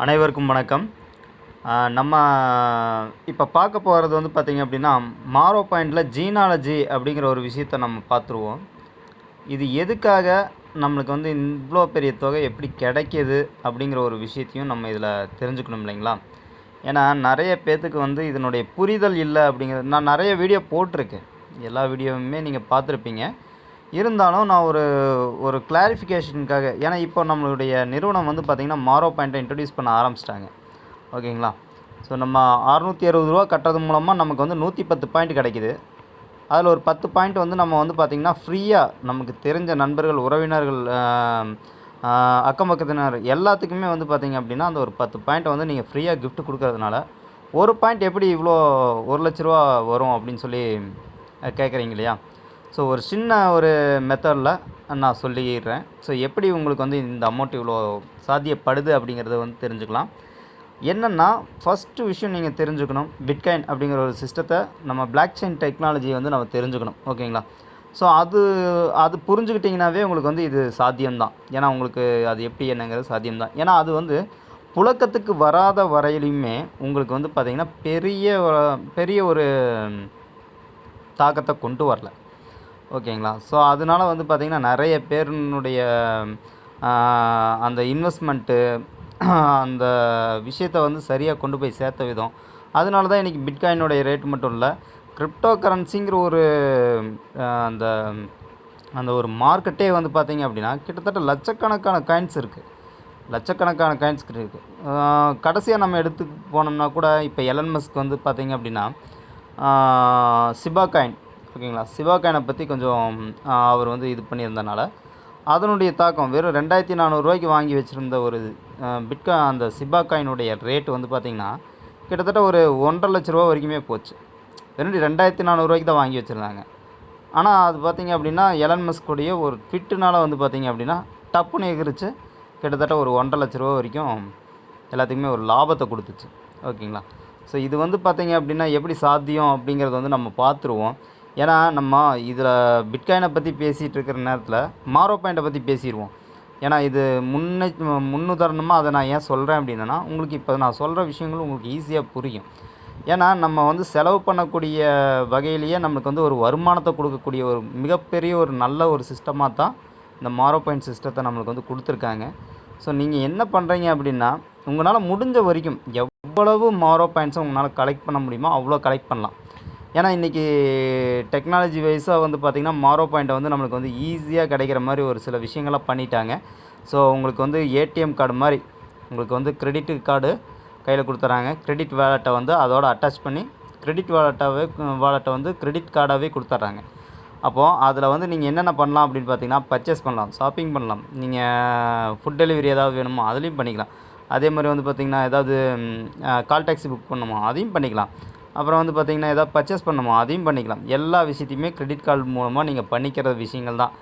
அனைவருக்கும் வணக்கம். நம்ம இப்போ பார்க்க போகிறது வந்து பார்த்திங்க அப்படின்னா, மாரோ பாயிண்டில் ஜீனாலஜி அப்படிங்கிற ஒரு விஷயத்த நம்ம பார்த்துருவோம். இது எதுக்காக நம்மளுக்கு வந்து இவ்வளோ பெரிய தொகை எப்படி கிடைக்கிது அப்படிங்கிற ஒரு விஷயத்தையும் நம்ம இதில் தெரிஞ்சுக்கணும் இல்லைங்களா? ஏன்னா நிறைய பேர்த்துக்கு வந்து இதனுடைய புரிதல் இல்லை அப்படிங்கிறது. நான் நிறைய வீடியோ போட்டிருக்கேன், எல்லா வீடியோவுமே நீங்கள் பார்த்துருப்பீங்க. இருந்தாலும் நான் ஒரு ஒரு கிளாரிஃபிகேஷனுக்காக, ஏன்னா இப்போ நம்மளுடைய நிறுவனம் வந்து பார்த்திங்கன்னா மாரோ பாயிண்ட்டை இன்ட்ரடியூஸ் பண்ண ஆரம்பிச்சிட்டாங்க. ஓகேங்களா? ஸோ நம்ம ரூ. 660 கட்டுறது மூலமாக நமக்கு வந்து 110 பாயிண்ட் கிடைக்கிது. அதில் ஒரு 10 பாயிண்ட் வந்து நம்ம வந்து பார்த்திங்கன்னா ஃப்ரீயாக நமக்கு தெரிஞ்ச நண்பர்கள், உறவினர்கள், அக்கம் பக்கத்தினர் எல்லாத்துக்குமே வந்து பார்த்திங்க அப்படின்னா அந்த ஒரு 10 பாயிண்ட்டை வந்து நீங்கள் ஃப்ரீயாக கிஃப்ட் கொடுக்கறதுனால, ஒரு பாயிண்ட் எப்படி இவ்வளோ ரூ. 1,00,000 வரும் அப்படின்னு சொல்லி கேட்குறீங்க இல்லையா? ஸோ ஒரு சின்ன ஒரு மெத்தடில் நான் சொல்லிடுறேன். ஸோ எப்படி உங்களுக்கு வந்து இந்த அமௌண்ட் இவ்வளோ சாத்தியப்படுது அப்படிங்கிறத வந்து தெரிஞ்சுக்கலாம். என்னென்னா, ஃபஸ்ட்டு விஷயம் நீங்கள் தெரிஞ்சுக்கணும், பிட்காயின் அப்படிங்கிற ஒரு சிஸ்டத்தை, நம்ம பிளாக் செயின் டெக்னாலஜியை வந்து நம்ம தெரிஞ்சுக்கணும். ஓகேங்களா? ஸோ அது புரிஞ்சுக்கிட்டிங்கனாவே உங்களுக்கு வந்து இது சாத்தியம்தான். ஏன்னா உங்களுக்கு அது எப்படி என்னங்கிறது சாத்தியம்தான். ஏன்னா அது வந்து புழக்கத்துக்கு வராத வரையிலையுமே உங்களுக்கு வந்து பார்த்திங்கன்னா பெரிய ஒரு தாக்கத்தை கொண்டு வரல. ஓகேங்களா? ஸோ அதனால வந்து பார்த்திங்கன்னா நிறைய பேருனுடைய அந்த இன்வெஸ்ட்மெண்ட்டு அந்த விஷயத்தை வந்து சரியாக கொண்டு போய் சேர்த்த விதம், அதனால தான் இன்றைக்கி பிட்காயினுடைய ரேட் மட்டும் இல்லை, கிரிப்டோ கரன்சிங்கிற ஒரு அந்த அந்த ஒரு மார்க்கெட்டே வந்து பார்த்திங்க அப்படின்னா கிட்டத்தட்ட லட்சக்கணக்கான காயின்ஸ் இருக்குது. கடைசியாக நம்ம எடுத்து போனோம்னா கூட இப்போ எலன் மஸ்க் வந்து பார்த்திங்க அப்படின்னா சிபா காயின், ஓகேங்களா, சிபா காயினை பற்றி கொஞ்சம் அவர் வந்து இது பண்ணியிருந்தனால அதனுடைய தாக்கம் வெறும் 2,400 வாங்கி வச்சுருந்த ஒரு அந்த சிபா காயினுடைய ரேட்டு வந்து பார்த்திங்கன்னா கிட்டத்தட்ட ஒரு 1,50,000 வரைக்குமே போச்சு. வெறும் 2,400 தான் வாங்கி வச்சுருந்தாங்க. ஆனால் அது பார்த்திங்க அப்படின்னா எலன் மஸ்குடைய ஒரு ட்விட்டுனால் வந்து பார்த்திங்க அப்படின்னா டப்புன்னு எகிரிச்சு கிட்டத்தட்ட ஒரு 1,50,000 வரைக்கும் எல்லாத்துக்குமே ஒரு லாபத்தை கொடுத்துச்சு. ஓகேங்களா? ஸோ இது வந்து பார்த்திங்க அப்படின்னா எப்படி சாத்தியம் அப்படிங்கிறத வந்து நம்ம பார்த்துருவோம். ஏன்னா நம்ம இதில் பிட்காயினை பற்றி பேசிகிட்டு இருக்கிற நேரத்தில் மாரோ பாயிண்ட்டை பற்றி பேசிடுவோம். ஏன்னா இது முன்னுதாரணமாக அதை நான் ஏன் சொல்கிறேன் அப்படின்னா, உங்களுக்கு இப்போ நான் சொல்கிற விஷயங்கள் உங்களுக்கு ஈஸியாக புரியும். ஏன்னா நம்ம வந்து செலவு பண்ணக்கூடிய வகையிலேயே நம்மளுக்கு வந்து ஒரு வருமானத்தை கொடுக்கக்கூடிய ஒரு மிகப்பெரிய ஒரு நல்ல ஒரு சிஸ்டமாக தான் இந்த மாரோ பாயிண்ட் சிஸ்டத்தை நம்மளுக்கு வந்து கொடுத்துருக்காங்க. ஸோ நீங்கள் என்ன பண்ணுறீங்க அப்படின்னா, உங்களால் முடிஞ்ச வரைக்கும் எவ்வளவு மாரோ பாயிண்ட்ஸை உங்களால் கலெக்ட் பண்ண முடியுமோ அவ்வளோ கலெக்ட் பண்ணலாம். ஏன்னா இன்றைக்கி டெக்னாலஜி வைஸாக வந்து பார்த்திங்கன்னா மாரோ பாயிண்ட்டை வந்து நம்மளுக்கு வந்து ஈஸியாக கிடைக்கிற மாதிரி ஒரு சில விஷயங்கள்லாம் பண்ணிட்டாங்க. ஸோ உங்களுக்கு வந்து ஏடிஎம் கார்டு மாதிரி உங்களுக்கு வந்து கிரெடிட் கார்டு கையில் கொடுத்துட்றாங்க. கிரெடிட் வேலெட்டை வந்து அதோட அட்டாச் பண்ணி கிரெடிட் வாலெட்டை வந்து கிரெடிட் கார்டாகவே கொடுத்துட்றாங்க. அப்போது அதில் வந்து நீங்கள் என்னென்ன பண்ணலாம் அப்படின்னு பார்த்தீங்கன்னா, பர்ச்சேஸ் பண்ணலாம், ஷாப்பிங் பண்ணலாம், நீங்கள் ஃபுட் டெலிவரி ஏதாவது வேணுமோ அதுலேயும் பண்ணிக்கலாம். அதே மாதிரி வந்து பார்த்திங்கன்னா ஏதாவது கால் டாக்ஸி புக் பண்ணணுமோ அதையும் பண்ணிக்கலாம். அப்புறம் வந்து பார்த்திங்கன்னா ஏதாவது பர்ச்சேஸ் பண்ணணுமோ அதையும் பண்ணிக்கலாம். எல்லா விஷயத்தையுமே கிரெடிட் கார்டு மூலமாக நீங்கள் பண்ணிக்கிற விஷயங்கள் தான்.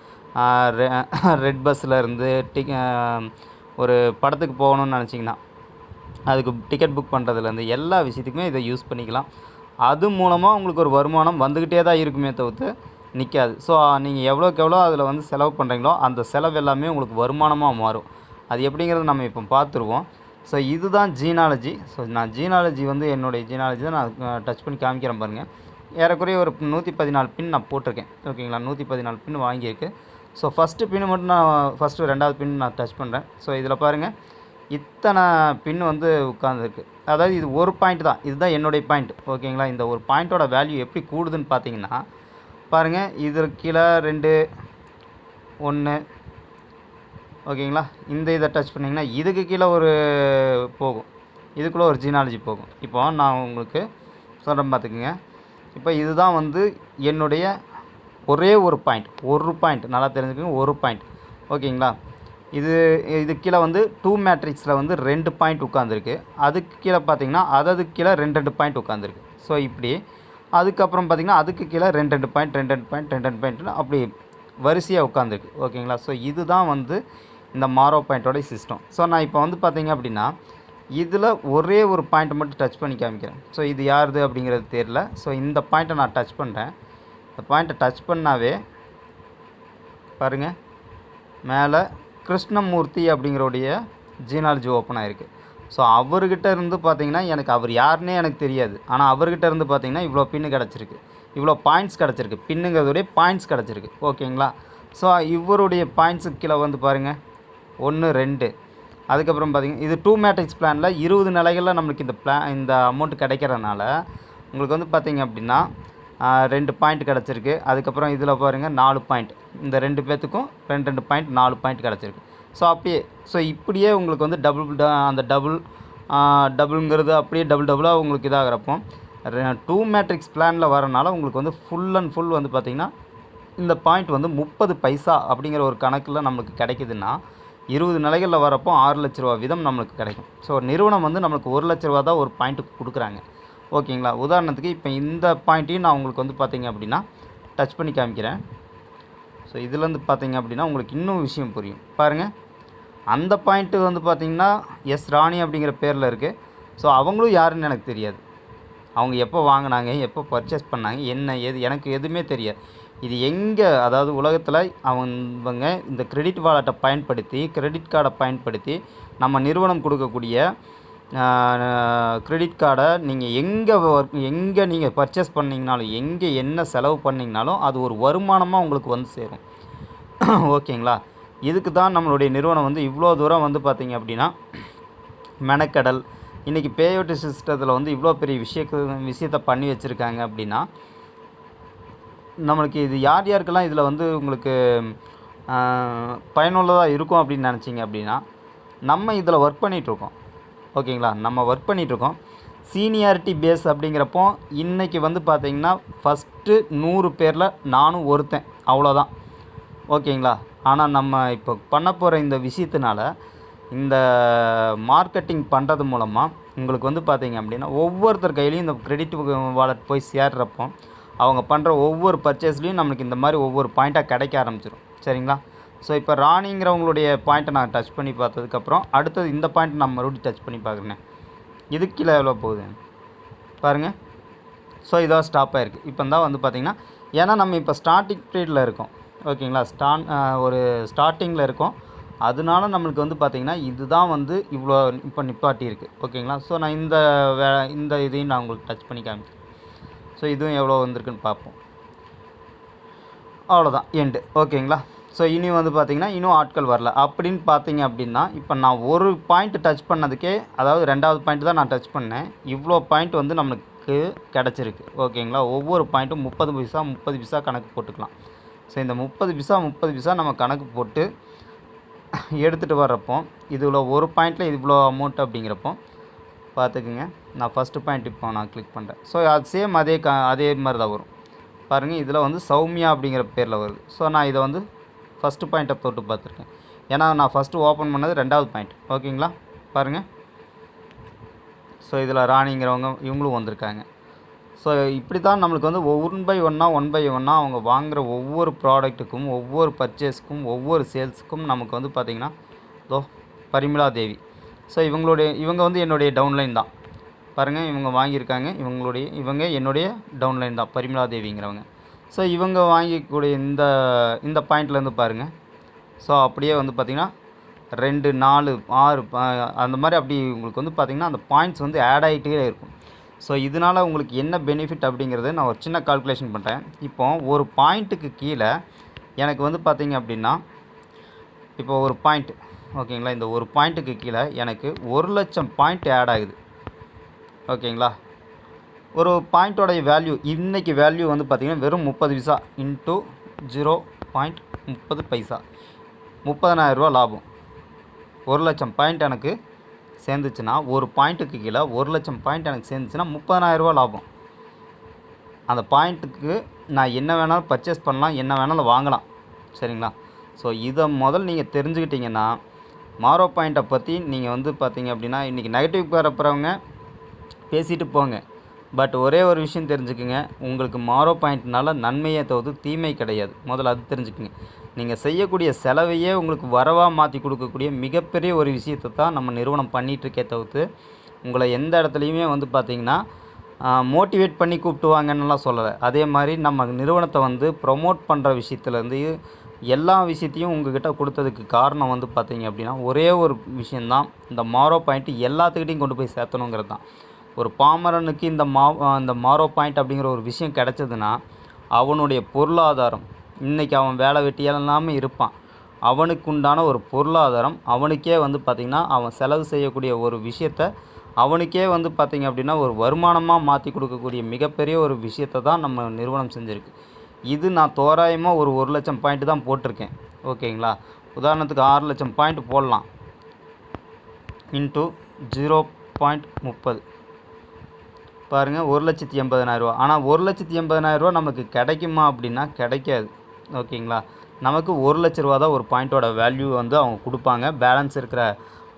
ரெட் பஸ்ஸில் இருந்து ஒரு படத்துக்கு போகணுன்னு நினச்சிங்கன்னா அதுக்கு டிக்கெட் புக் பண்ணுறதுலேருந்து எல்லா விஷயத்துக்குமே இதை யூஸ் பண்ணிக்கலாம். அது மூலமாக உங்களுக்கு ஒரு வருமானம் வந்துக்கிட்டே தான் இருக்குமே தவிர்த்து நிற்காது. ஸோ நீங்கள் எவ்வளோக்கு எவ்வளோ அதில் வந்து செலவு பண்ணுறீங்களோ அந்த செலவு எல்லாமே உங்களுக்கு வருமானமாக மாறும். அது எப்படிங்கிறத நம்ம இப்போ பார்த்துருவோம். ஸோ இதுதான் ஜீனாலஜி. ஸோ நான் ஜீனாலஜி வந்து என்னுடைய ஜீனாலஜி தான் நான் டச் பண்ணி காமிக்கிறேன் பாருங்கள். ஏறக்குறைய ஒரு 114 பின் நான் போட்டிருக்கேன். ஓகேங்களா? 114 பின் வாங்கியிருக்கு. ஸோ ஃபஸ்ட்டு பின்னு மட்டும் நான் ரெண்டாவது பின் நான் டச் பண்ணுறேன். ஸோ இதில் பாருங்கள், இத்தனை பின் வந்து உட்காந்துருக்கு. அதாவது இது ஒரு பாயிண்ட் தான், இதுதான் என்னுடைய பாயிண்ட். ஓகேங்களா? இந்த ஒரு பாயிண்ட்டோட வேல்யூ எப்படி கூடுதுன்னு பார்த்தீங்கன்னா பாருங்கள், இதற்கு கீழே 2, 1, ஓகேங்களா? இந்த இதை டச் பண்ணிங்கன்னா இதுக்கு கீழே ஒரு போகும், இதுக்குள்ளே ஒரு ஜீனாலஜி போகும். இப்போ நான் உங்களுக்கு சொல்கிறேன் பார்த்துக்குங்க. இப்போ இதுதான் வந்து என்னுடைய ஒரே ஒரு பாயிண்ட் நல்லா தெரிஞ்சுக்கோங்க, ஒரு பாயிண்ட். ஓகேங்களா? இது கீழே வந்து 2 மேட்ரிக்ஸில் வந்து 2 பாயிண்ட் உட்காந்துருக்கு. அதுக்கு கீழே பார்த்தீங்கன்னா அதுக்கு கீழே 2 பாயிண்ட் உட்காந்துருக்கு. ஸோ இப்படி அதுக்கப்புறம் பார்த்திங்கன்னா அதுக்கு கீழே 2 பாயிண்ட்னு அப்படி வரிசையாக உட்காந்துருக்கு. ஓகேங்களா? ஸோ இதுதான் வந்து இந்த மாரோ பாயிண்ட்டோட சிஸ்டம். ஸோ நான் இப்போ வந்து பார்த்திங்க அப்படின்னா இதில் ஒரே ஒரு பாயிண்ட்டை மட்டும் டச் பண்ணி காமிக்கிறேன். ஸோ இது யாருது அப்படிங்கிறது தெரியல. ஸோ இந்த பாயிண்ட்டை நான் டச் பண்ணுறேன். இந்த பாயிண்ட்டை டச் பண்ணாவே பாருங்கள், மேலே கிருஷ்ணமூர்த்தி அப்படிங்கிறோடைய ஜீனாலஜி ஓப்பன் ஆகிருக்கு. ஸோ அவர்கிட்ட இருந்து பார்த்தீங்கன்னா எனக்கு அவர் யாருன்னே எனக்கு தெரியாது. ஆனால் அவர்கிட்ட இருந்து பார்த்தீங்கன்னா இவ்வளோ பின்னு கிடச்சிருக்கு, இவ்வளோ பாயிண்ட்ஸ் கிடச்சிருக்கு. பின்னுங்கிறதுடைய பாயிண்ட்ஸ் கிடச்சிருக்கு. ஓகேங்களா? ஸோ இவருடைய பாயிண்ட்ஸுக்கு கீழே வந்து பாருங்கள் 1 2. அதுக்கப்புறம் பார்த்தீங்கன்னா இது 2 மேட்ரிக்ஸ் பிளானில் 20 நிலைகளில் நம்மளுக்கு இந்த அமௌண்ட் கிடைக்கிறதுனால உங்களுக்கு வந்து பார்த்தீங்க அப்படின்னா 2 பாயிண்ட் கிடச்சிருக்கு. அதுக்கப்புறம் இதில் பாருங்கள் 4 பாயிண்ட். இந்த 2 பேர்த்துக்கும் 2 பாயிண்ட் 4 பாயிண்ட் கிடச்சிருக்கு. ஸோ அப்படியே இப்படியே உங்களுக்கு வந்து அந்த டபுளுங்கிறது அப்படியே டபுளாக உங்களுக்கு இதாகிறப்போ 2 மேட்ரிக்ஸ் பிளானில் வரனால உங்களுக்கு வந்து ஃபுல் அண்ட் ஃபுல் வந்து பார்த்திங்கன்னா இந்த பாயிண்ட் வந்து 30 பைசா அப்படிங்கிற ஒரு கணக்கில் நம்மளுக்கு கிடைக்குதுன்னா 20 நிலைகளில் வரப்போ 6 லட்ச ரூபா வீதம் நம்மளுக்கு கிடைக்கும். ஸோ நிறுவனம் வந்து நம்மளுக்கு 1 லட்ச ரூபா தான் ஒரு பாயிண்ட்டுக்கு கொடுக்குறாங்க. ஓகேங்களா? உதாரணத்துக்கு இப்போ இந்த பாயிண்ட்டையும் நான் உங்களுக்கு வந்து பார்த்திங்க அப்படின்னா டச் பண்ணி காமிக்கிறேன். ஸோ இதுலேருந்து பார்த்திங்க அப்படின்னா உங்களுக்கு இன்னும் விஷயம் புரியும். பாருங்கள், அந்த பாயிண்ட்டு வந்து பார்த்திங்கன்னா எஸ் ராணி அப்படிங்கிற பேரில் இருக்குது. ஸோ அவங்களும் யாருன்னு எனக்கு தெரியாது. அவங்க எப்போ வாங்கினாங்க, எப்போ பர்ச்சேஸ் பண்ணாங்க, என்ன ஏது எனக்கு எதுவுமே தெரியாது. இது எங்கே, அதாவது உலகத்தில் அவங்க இந்த கிரெடிட் வாலெட்டை பயன்படுத்தி, கிரெடிட் கார்டை பயன்படுத்தி நம்ம நிறுவனம் கொடுக்கக்கூடிய கிரெடிட் கார்டை நீங்கள் எங்கே நீங்கள் பர்ச்சேஸ் பண்ணிங்கனாலும், எங்கே என்ன செலவு பண்ணிங்கனாலும் அது ஒரு வருமானமாக உங்களுக்கு வந்து சேரும். ஓகேங்களா? இதுக்கு தான் நம்மளுடைய நிறுவனம் வந்து இவ்வளோ தூரம் வந்து பார்த்திங்க அப்படின்னா மெனக்கடல். இன்றைக்கி பேஅவுட் சிஸ்டத்தில் வந்து இவ்வளோ பெரிய விஷயத்தை பண்ணி வச்சுருக்காங்க அப்படின்னா நம்மளுக்கு இது யார் யாருக்கெல்லாம் இதில் வந்து உங்களுக்கு பயனுள்ளதாக இருக்கும் அப்படின்னு நினச்சிங்க அப்படின்னா நம்ம இதில் ஒர்க் பண்ணிகிட்ருக்கோம். ஓகேங்களா? நம்ம ஒர்க் பண்ணிகிட்ருக்கோம். சீனியாரிட்டி பேஸ் அப்படிங்கிறப்போ இன்றைக்கி வந்து பார்த்திங்கன்னா ஃபஸ்ட்டு 100 பேரில் நானும் ஒருத்தன், அவ்வளோதான். ஓகேங்களா? ஆனால் நம்ம இப்போ பண்ண போகிற இந்த விஷயத்தினால, இந்த மார்க்கெட்டிங் பண்ணுறது மூலமாக உங்களுக்கு வந்து பார்த்திங்க அப்படின்னா ஒவ்வொருத்தர் கையிலையும் இந்த கிரெடிட் வாலெட் போய் சேர்றப்போ அவங்க பண்ணுற ஒவ்வொரு பர்ச்சேஸ்லேயும் நம்மளுக்கு இந்த மாதிரி ஒவ்வொரு பாயிண்ட்டாக கிடைக்க ஆரம்பிச்சிடும். சரிங்களா? ஸோ இப்போ ராணிங்கிறவங்களுடைய பாயிண்ட்டை நான் டச் பண்ணி பார்த்ததுக்கப்புறம் அடுத்தது இந்த பாயிண்ட் நான் மறுபடியும் டச் பண்ணி பார்க்குறேன். இதுக்கு கீழே எவ்வளோ போகுது பாருங்கள். ஸோ இதாக ஸ்டாப் ஆகிருக்கு. இப்போ தான் வந்து பார்த்திங்கன்னா ஏன்னா நம்ம இப்போ ஸ்டார்டிங் பீரியடில் இருக்கோம். ஓகேங்களா? ஒரு ஸ்டார்டிங்கில் இருக்கோம். அதனால நம்மளுக்கு வந்து பார்த்திங்கன்னா இதுதான் வந்து இவ்வளோ இப்போ நிப்பாட்டி இருக்குது. ஓகேங்களா? ஸோ நான் இந்த இதையும் நான் உங்களுக்கு டச் பண்ணி காமிக்கிறேன். ஸோ இதுவும் எவ்வளோ வந்திருக்குன்னு பார்ப்போம். அவ்வளோதான் எண்டு. ஓகேங்களா? ஸோ இனி வந்து பார்த்திங்கன்னா இன்னும் ஆட்கள் வரல அப்படின்னு பார்த்தீங்க அப்படின்னா இப்போ நான் ஒரு பாயிண்ட் டச் பண்ணதுக்கே, அதாவது 2வது பாயிண்ட் தான் நான் டச் பண்ணேன், இவ்வளோ பாயிண்ட் வந்து நம்மளுக்கு கிடச்சிருக்கு. ஓகேங்களா? ஒவ்வொரு பாயிண்ட்டும் 30 பைசா 30 பைசா கணக்கு போட்டுக்கலாம். ஸோ இந்த 30 பைசா நம்ம கணக்கு போட்டு எடுத்துகிட்டு வர்றப்போ இதில் ஒரு பாயிண்ட்டில் இவ்வளோ அமௌண்ட் அப்படிங்கிறப்போ பார்த்துக்குங்க. நான் ஃபஸ்ட்டு பாயிண்ட் இப்போ நான் கிளிக் பண்ணுறேன். ஸோ அது சேம் அதே மாதிரி தான் வரும். பாருங்கள், இதில் வந்து சௌமியா அப்படிங்கிற பேரில் வருது. ஸோ நான் இதை வந்து ஃபஸ்ட்டு பாயிண்ட்டை தொட்டு பார்த்துருக்கேன். ஏன்னா நான் ஃபஸ்ட்டு ஓப்பன் பண்ணது 2வது பாயிண்ட். ஓகேங்களா? பாருங்கள். ஸோ இதில் ராணிங்கிறவங்க இவங்களும் வந்திருக்காங்க. ஸோ இப்படி தான் நம்மளுக்கு வந்து ஒன் பை ஒன்னாக அவங்க வாங்குகிற ஒவ்வொரு ப்ராடக்ட்டுக்கும், ஒவ்வொரு பர்ச்சேஸ்க்கும், ஒவ்வொரு சேல்ஸுக்கும் நமக்கு வந்து பார்த்திங்கன்னா பரிமளா தேவி. ஸோ இவங்க வந்து என்னுடைய டவுன்லைன் தான். பாருங்கள், இவங்க வாங்கியிருக்காங்க. இவங்க என்னுடைய டவுன்லைன் தான், பரிமளா தேவிங்கிறவங்க. ஸோ இவங்க வாங்கிக்கூடிய இந்த பாயிண்ட்லேருந்து பாருங்கள். ஸோ அப்படியே வந்து பார்த்திங்கன்னா 2 4 6 அந்த மாதிரி அப்படி உங்களுக்கு வந்து பார்த்திங்கன்னா அந்த பாயிண்ட்ஸ் வந்து ஆட் ஆகிட்டே இருக்கும். ஸோ இதனால் உங்களுக்கு என்ன பெனிஃபிட் அப்படிங்கிறத நான் ஒரு சின்ன கால்குலேஷன் பண்ணுறேன். இப்போ ஒரு பாயிண்ட்டுக்கு கீழே எனக்கு வந்து பார்த்திங்க அப்படின்னா இப்போ ஒரு பாயிண்ட், ஓகேங்களா, இந்த ஒரு பாயிண்ட்டுக்கு கீழே எனக்கு 1,00,000 பாயிண்ட் ஆட் ஆகுது. ஓகேங்களா? ஒரு பாயிண்ட்டோடைய வேல்யூ இன்றைக்கி வேல்யூ வந்து பார்த்திங்கன்னா வெறும் 30 பைசா இன்ட்டு 0.30 பைசா, 30,000 லாபம். 1,00,000 பாயிண்ட் எனக்கு சேர்ந்துச்சுன்னா, ஒரு பாயிண்ட்டுக்கு கீழே 1,00,000 பாயிண்ட் எனக்கு சேர்ந்துச்சுன்னா 30,000 லாபம். அந்த பாயிண்ட்டுக்கு நான் என்ன வேணாலும் பர்ச்சேஸ் பண்ணலாம், என்ன வேணாலும் வாங்கலாம். சரிங்களா? ஸோ இதை முதல் நீங்கள் தெரிஞ்சுக்கிட்டிங்கன்னா மாரோ பாயிண்ட்டை பற்றி நீங்கள் வந்து பார்த்திங்க அப்படின்னா இன்றைக்கி நெகட்டிவ் போகிறவங்க பேசிட்டு போங்க. பட் ஒரே ஒரு விஷயம் தெரிஞ்சுக்குங்க, உங்களுக்கு மாரோ பாயிண்ட்னால நன்மையே தவிர்த்து தீமை கிடையாது. முதல்ல அது தெரிஞ்சுக்குங்க. நீங்கள் செய்யக்கூடிய செலவையே உங்களுக்கு வரவாக மாற்றி கொடுக்கக்கூடிய மிகப்பெரிய ஒரு விஷயத்தை தான் நம்ம நிறுவனம் பண்ணிகிட்ருக்கே தவிர்த்து உங்களை எந்த இடத்துலையுமே வந்து பார்த்திங்கன்னா மோட்டிவேட் பண்ணி கூப்பிட்டு வாங்கன்னுலாம் சொல்லலை. அதே மாதிரி நம்ம நிறுவனத்தை வந்து ப்ரொமோட் பண்ணுற விஷயத்துலேருந்து எல்லா விஷயத்தையும் உங்ககிட்ட கொடுத்ததுக்கு காரணம் வந்து பார்த்தீங்க அப்படின்னா, ஒரே ஒரு விஷயந்தான். இந்த மாரோ பாயிண்ட் எல்லாத்துக்கிட்டையும் கொண்டு போய் சேர்த்தணுங்கிறது தான். ஒரு பாமரனுக்கு இந்த மாரோ பாயிண்ட் அப்படிங்கிற ஒரு விஷயம் கிடைச்சதுன்னா, அவனுடைய பொருளாதாரம் இன்றைக்கி அவன் வேலை வெட்டி இல்லாமல் இருப்பான். அவனுக்கு உண்டான ஒரு பொருளாதாரம் அவனுக்கே வந்து பார்த்திங்கன்னா, அவன் செலவு செய்யக்கூடிய ஒரு விஷயத்த அவனுக்கே வந்து பார்த்திங்க அப்படின்னா, ஒரு வருமானமாக மாற்றி கொடுக்கக்கூடிய மிகப்பெரிய ஒரு விஷயத்த தான் நம்ம நிறுவனம் செஞ்சுருக்கு. இது நான் தோராயமாக ஒரு 1,00,000 பாயிண்ட் தான் போட்டிருக்கேன். ஓகேங்களா? உதாரணத்துக்கு 6,00,000 பாயிண்ட் போடலாம். இன்ட்டு 0.30 பாருங்கள், 1,80,000 ஆனால் 1,80,000 நமக்கு கிடைக்குமா அப்படின்னா கிடைக்காது. ஓகேங்களா? நமக்கு 1,00,000 தான் ஒரு பாயிண்ட்டோட வேல்யூ வந்து அவங்க கொடுப்பாங்க. பேலன்ஸ் இருக்கிற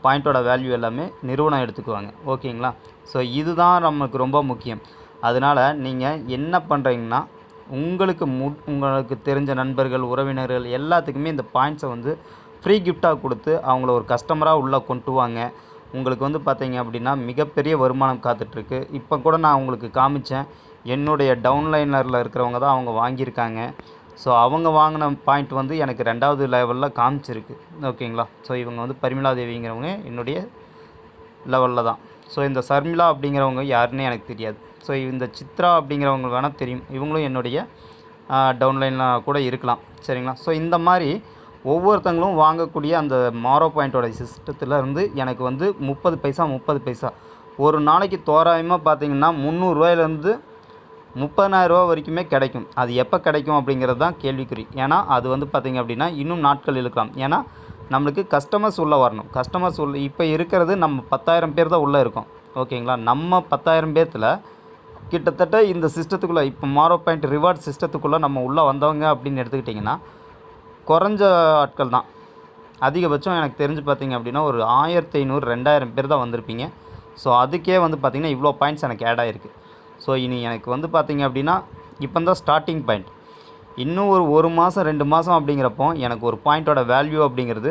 பாயிண்ட்டோட வேல்யூ எல்லாமே நிறுவனம் எடுத்துக்குவாங்க. ஓகேங்களா? ஸோ இதுதான் நமக்கு ரொம்ப முக்கியம். அதனால் நீங்கள் என்ன பண்ணுறீங்கன்னா, உங்களுக்கு தெரிஞ்ச நண்பர்கள், உறவினர்கள் எல்லாத்துக்குமே இந்த பாயிண்ட்ஸை வந்து ஃப்ரீ கிஃப்டாக கொடுத்து அவங்கள ஒரு கஸ்டமராக உள்ளே கொண்டு வாங்க. உங்களுக்கு வந்து பார்த்தீங்க அப்படின்னா மிகப்பெரிய வருமானம் காத்துட்ருக்கு. இப்போ கூட நான் உங்களுக்கு காமிச்சேன். என்னுடைய டவுன்லைனரில் இருக்கிறவங்க தான் அவங்க வாங்கியிருக்காங்க. ஸோ அவங்க வாங்கின பாயிண்ட் வந்து எனக்கு 2வது லெவலில் காமிச்சிருக்கு. ஓகேங்களா? ஸோ இவங்க வந்து பரிமளா தேவிங்கிறவங்க என்னுடைய லெவலில் தான். ஸோ இந்த சர்மிளா அப்படிங்கிறவங்க யாருன்னே எனக்கு தெரியாது. ஸோ இந்த சித்ரா அப்படிங்கிறவங்க வேணால் தெரியும். இவங்களும் என்னுடைய டவுன்லைனில் கூட இருக்கலாம். சரிங்களா? ஸோ இந்த மாதிரி ஒவ்வொருத்தங்களும் வாங்கக்கூடிய அந்த மாரோ பாயிண்ட்டோட சிஸ்டத்துலேருந்து எனக்கு வந்து 30 பைசா ஒரு நாளைக்கு தோராயமாக பார்த்திங்கன்னா 300 30,000 வரைக்குமே கிடைக்கும். அது எப்போ கிடைக்கும் அப்படிங்கிறது தான் கேள்விக்குறி. ஏன்னா அது வந்து பார்த்திங்க அப்படின்னா இன்னும் நாட்கள் இழுக்கலாம். ஏன்னா நம்மளுக்கு கஸ்டமர்ஸ் உள்ளே வரணும். கஸ்டமர்ஸ் இப்போ இருக்கிறது நம்ம 10,000 பேர் தான் உள்ளே இருக்கோம். ஓகேங்களா? நம்ம 10,000 பேர்த்தில் கிட்டத்தட்ட இந்த சிஸ்டத்துக்குள்ளே இப்போ மாரோ பாயிண்ட் ரிவார்ட் சிஸ்டத்துக்குள்ளே நம்ம உள்ளே வந்தவங்க அப்படின்னு எடுத்துக்கிட்டிங்கன்னா குறைஞ்ச ஆட்கள் தான். அதிகபட்சம் எனக்கு தெரிஞ்சு பார்த்திங்க அப்படின்னா ஒரு 1,500 2,000 பேர் தான் வந்திருப்பீங்க. ஸோ அதுக்கே வந்து பார்த்திங்கன்னா இவ்வளோ பாயிண்ட்ஸ் எனக்கு ஆட் ஆகிருக்கு. ஸோ இனி எனக்கு வந்து பார்த்திங்க அப்படின்னா இப்போ தான் ஸ்டார்டிங் பாயிண்ட். இன்னும் ஒரு மாதம் 2 மாதம் அப்படிங்கிறப்போ எனக்கு ஒரு பாயிண்ட்டோட வேல்யூ அப்படிங்கிறது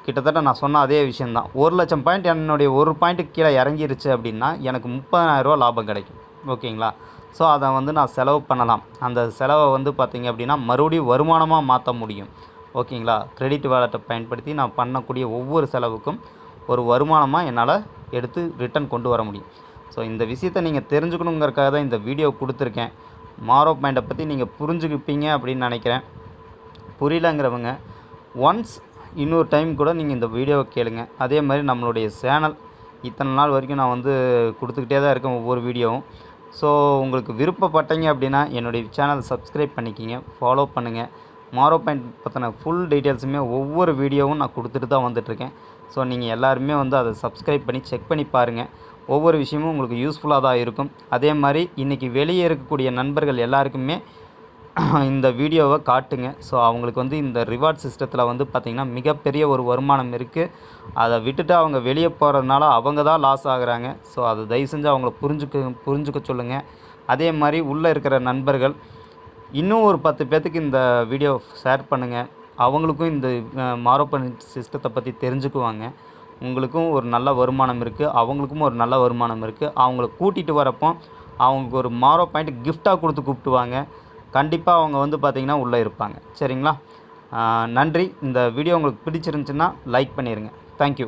கிட்டத்தட்ட நான் சொன்ன அதே விஷயந்தான். 1,00,000 பாயிண்ட் என்னுடைய ஒரு பாயிண்ட்டுக்கு கீழே இறங்கிருச்சு அப்படின்னா எனக்கு 30,000 லாபம் கிடைக்கும். ஓகேங்களா? ஸோ அதை வந்து நான் செலவு பண்ணலாம். அந்த செலவை வந்து பார்த்திங்க அப்படின்னா மறுபடியும் வருமானமாக மாற்ற முடியும். ஓகேங்களா? கிரெடிட் வாலெட்டை பயன்படுத்தி நான் பண்ணக்கூடிய ஒவ்வொரு செலவுக்கும் ஒரு வருமானமாக என்னால் எடுத்து ரிட்டர்ன் கொண்டு வர முடியும். ஸோ இந்த விஷயத்தை நீங்கள் தெரிஞ்சுக்கணுங்கிறக்காக தான் இந்த வீடியோ கொடுத்துருக்கேன். மாரோ பாயிண்ட்டை பற்றி நீங்கள் புரிஞ்சுக்கிப்பீங்க அப்படின்னு நினைக்கிறேன். புரியலங்கிறவங்க ஒன்ஸ் இன்னொரு டைம் கூட நீங்கள் இந்த வீடியோவை கேளுங்க. அதே மாதிரி நம்மளுடைய சேனல் இத்தனை நாள் வரைக்கும் நான் வந்து கொடுத்துக்கிட்டே தான் இருக்கேன் ஒவ்வொரு வீடியோவும். ஸோ உங்களுக்கு விருப்பப்பட்டீங்க அப்படின்னா என்னுடைய சேனல் சப்ஸ்கிரைப் பண்ணிக்கிங்க, ஃபாலோ பண்ணுங்கள். மாரோ பாயிண்ட் பற்றின ஃபுல் டீட்டெயில்ஸுமே ஒவ்வொரு வீடியோவும் நான் கொடுத்துட்டு தான் வந்துட்டுருக்கேன். ஸோ நீங்கள் எல்லாருமே வந்து அதை சப்ஸ்கிரைப் பண்ணி செக் பண்ணி பாருங்கள். ஒவ்வொரு விஷயமும் உங்களுக்கு யூஸ்ஃபுல்லாக தான் இருக்கும். அதே மாதிரி இன்றைக்கி வெளியே இருக்கக்கூடிய நண்பர்கள் எல்லாருக்குமே இந்த வீடியோவை காட்டுங்க. ஸோ அவங்களுக்கு வந்து இந்த ரிவார்ட் சிஸ்டத்தில் வந்து பார்த்திங்கன்னா மிகப்பெரிய ஒரு வருமானம் இருக்குது. அதை விட்டுட்டு அவங்க வெளியே போகிறதுனால அவங்க தான் லாஸ் ஆகுறாங்க. ஸோ அதை தயவு செஞ்சு அவங்கள புரிஞ்சுக்க சொல்லுங்கள். அதே மாதிரி உள்ளே இருக்கிற நண்பர்கள் இன்னும் ஒரு 10 பேர்த்துக்கு இந்த வீடியோ ஷேர் பண்ணுங்கள். அவங்களுக்கும் இந்த மாரோ பாயிண்ட் சிஸ்டத்தை பற்றி தெரிஞ்சுக்குவாங்க. உங்களுக்கும் ஒரு நல்ல வருமானம் இருக்குது, அவங்களுக்கும் ஒரு நல்ல வருமானம் இருக்குது. அவங்கள கூட்டிகிட்டு வரப்போ அவங்களுக்கு ஒரு மாரோ பாயிண்ட் கிஃப்டாக கொடுத்து கூப்பிட்டுவாங்க. கண்டிப்பாக அவங்க வந்து பார்த்திங்கன்னா உள்ளே இருப்பாங்க. சரிங்களா? நன்றி. இந்த வீடியோ உங்களுக்கு பிடிச்சிருந்துச்சுன்னா லைக் பண்ணிடுங்க. தேங்க்யூ.